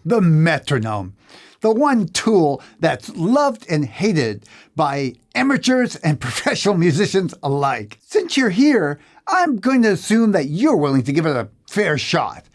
The metronome. The one tool that's loved and hated by amateurs and professional musicians alike. Since you're here, I'm going to assume that you're willing to give it a fair shot.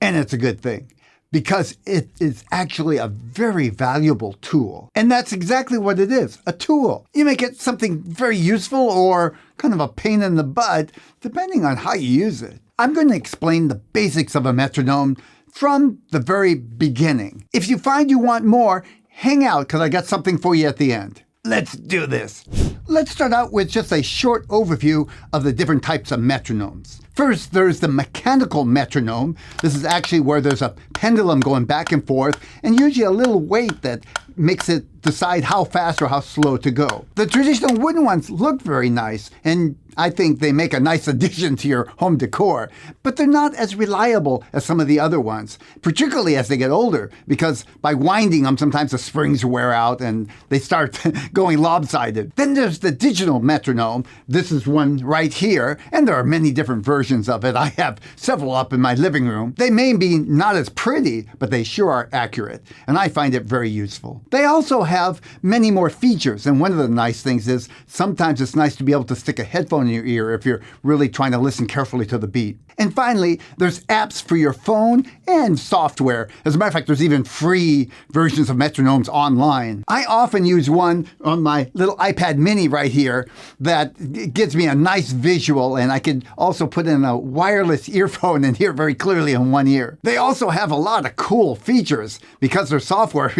And it's a good thing, because it is actually a very valuable tool. And that's exactly what it is, a tool. You make it something very useful or kind of a pain in the butt, depending on how you use it. I'm going to explain the basics of a metronome from the very beginning. If you find you want more, hang out, because I got something for you at the end. Let's do this. Let's start out with just a short overview of the different types of metronomes. First, there's the mechanical metronome. This is actually where there's a pendulum going back and forth, and usually a little weight that makes it decide how fast or how slow to go. The traditional wooden ones look very nice, and I think they make a nice addition to your home decor, but they're not as reliable as some of the other ones, particularly as they get older, because by winding them, sometimes the springs wear out and they start going lopsided. Then there's the digital metronome. This is one right here, and there are many different versions of it. I have several up in my living room. They may be not as pretty, but they sure are accurate, and I find it very useful. They also have many more features, and one of the nice things is sometimes it's nice to be able to stick a headphone in your ear if you're really trying to listen carefully to the beat. And finally, there's apps for your phone and software. As a matter of fact, there's even free versions of metronomes online. I often use one on my little iPad mini right here that gives me a nice visual, and I can also put in a wireless earphone and hear very clearly in one ear. They also have a lot of cool features. Because they're software,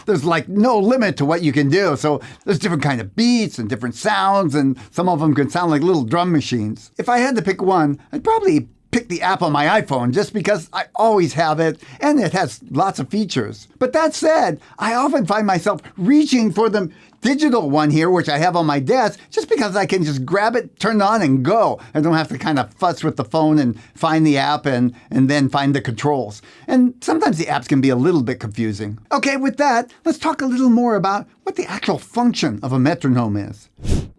there's like no limit to what you can do. So there's different kind of beats and different sounds, and some of them can sound like little drum machines. If I had to pick one, I'd probably pick the app on my iPhone just because I always have it and it has lots of features. But that said, I often find myself reaching for the digital one here, which I have on my desk, just because I can just grab it, turn it on, and go. I don't have to kind of fuss with the phone and find the app and then find the controls. And sometimes the apps can be a little bit confusing. Okay, with that, let's talk a little more about what the actual function of a metronome is.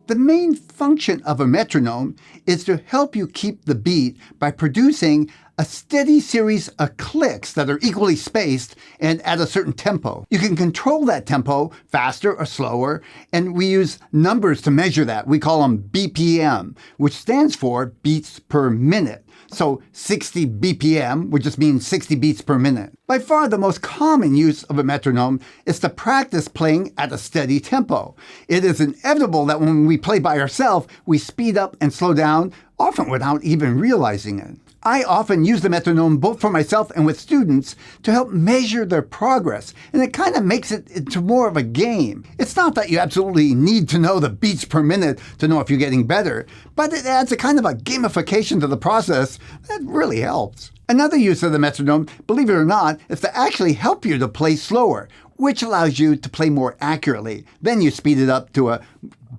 The main function of a metronome is to help you keep the beat by producing a steady series of clicks that are equally spaced and at a certain tempo. You can control that tempo faster or slower, and we use numbers to measure that. We call them BPM, which stands for beats per minute. So 60 BPM would just mean 60 beats per minute. By far the most common use of a metronome is to practice playing at a steady tempo. It is inevitable that when we play by ourselves, we speed up and slow down, often without even realizing it. I often use the metronome both for myself and with students to help measure their progress, and it kind of makes it into more of a game. It's not that you absolutely need to know the beats per minute to know if you're getting better, but it adds a kind of a gamification to the process that really helps. Another use of the metronome, believe it or not, is to actually help you to play slower, which allows you to play more accurately. Then you speed it up to a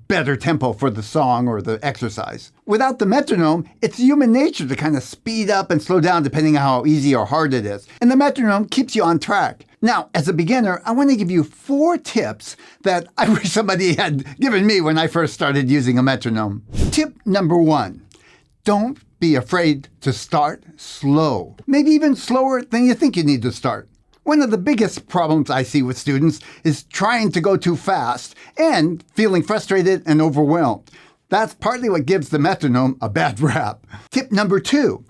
better tempo for the song or the exercise. Without the metronome, it's human nature to kind of speed up and slow down depending on how easy or hard it is. And the metronome keeps you on track. Now, as a beginner, I want to give you 4 tips that I wish somebody had given me when I first started using a metronome. Tip number 1, don't be afraid to start slow. Maybe even slower than you think you need to start. One of the biggest problems I see with students is trying to go too fast and feeling frustrated and overwhelmed. That's partly what gives the metronome a bad rap. Tip number 2,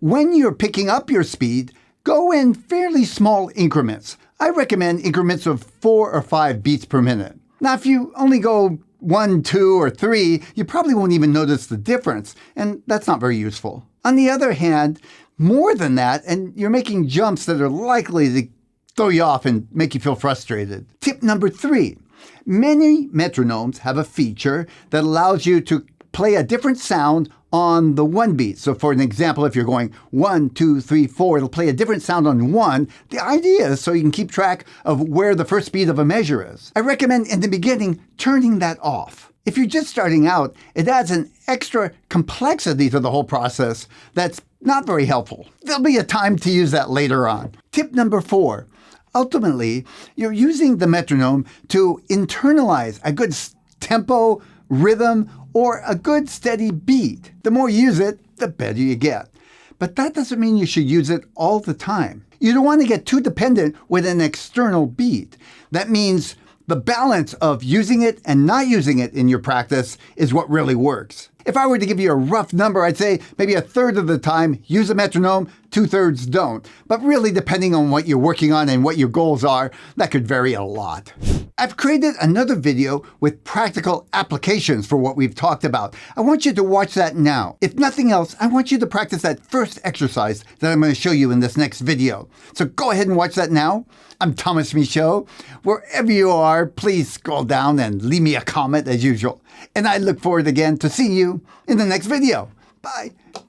when you're picking up your speed, go in fairly small increments. I recommend increments of 4 or 5 beats per minute. Now, if you only go 1, 2, or 3, you probably won't even notice the difference, and that's not very useful. On the other hand, more than that, and you're making jumps that are likely to throw you off and make you feel frustrated. Tip number 3, many metronomes have a feature that allows you to play a different sound on the one beat. So for an example, if you're going 1, 2, 3, 4, it'll play a different sound on 1. The idea is so you can keep track of where the first beat of a measure is. I recommend in the beginning turning that off. If you're just starting out, it adds an extra complexity to the whole process that's not very helpful. There'll be a time to use that later on. Tip number 4. Ultimately, you're using the metronome to internalize a good tempo, rhythm, or a good steady beat. The more you use it, the better you get. But that doesn't mean you should use it all the time. You don't want to get too dependent with an external beat. That means the balance of using it and not using it in your practice is what really works. If I were to give you a rough number, I'd say maybe a third of the time use a metronome, 2/3 don't. But really, depending on what you're working on and what your goals are, that could vary a lot. I've created another video with practical applications for what we've talked about. I want you to watch that now. If nothing else, I want you to practice that first exercise that I'm going to show you in this next video. So go ahead and watch that now. I'm Thomas Michaud. Wherever you are, please scroll down and leave me a comment as usual. And I look forward again to seeing you in the next video. Bye.